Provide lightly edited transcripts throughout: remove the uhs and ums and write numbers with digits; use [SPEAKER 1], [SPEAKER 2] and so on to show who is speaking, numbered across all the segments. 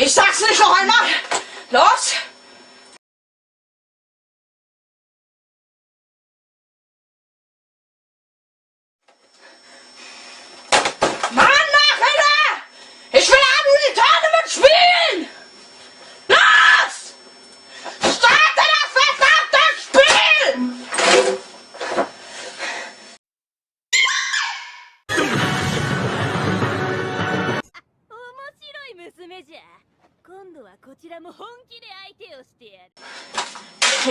[SPEAKER 1] Ich sag's nicht noch einmal. Los! Mann, Nachhilfe! Ich will auch nur die Tournament spielen! Los! Starte das verdammte Spiel!
[SPEAKER 2] 娘じゃ。今度はこちらも本気で相手をしてやる。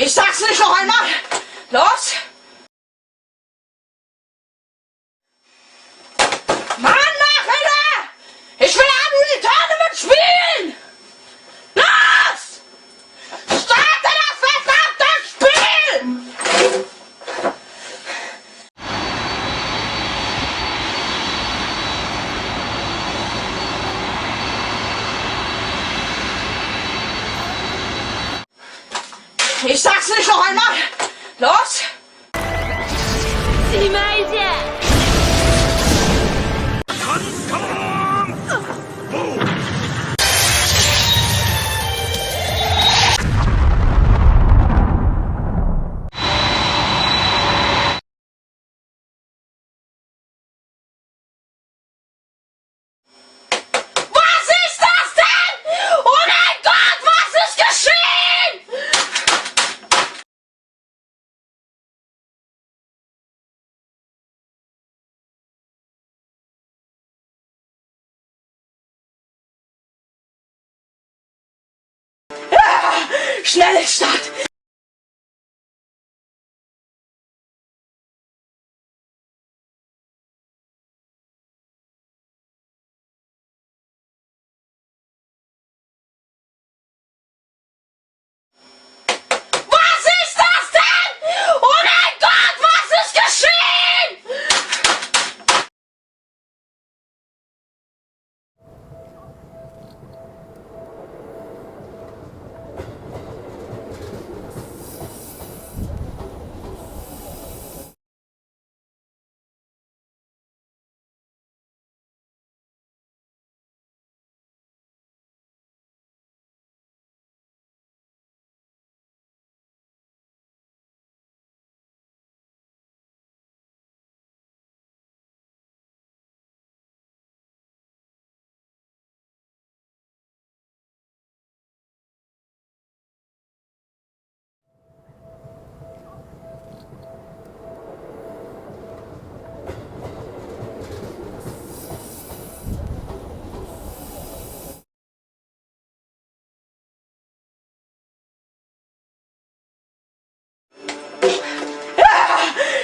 [SPEAKER 1] Ich sag's nicht noch einmal. Los! Mann, Nachhilfe! Ich will auch nur die Tournament spielen! Los! Starte das verdammte Spiel! Ich sag's nicht noch einmal. Los!
[SPEAKER 2] しまいじゃ。
[SPEAKER 1] Was ist das denn? Oh mein Gott, was ist geschehen? Schnell Start! Was ist das denn? Oh mein Gott, was ist geschehen?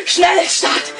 [SPEAKER 1] Schnell Start!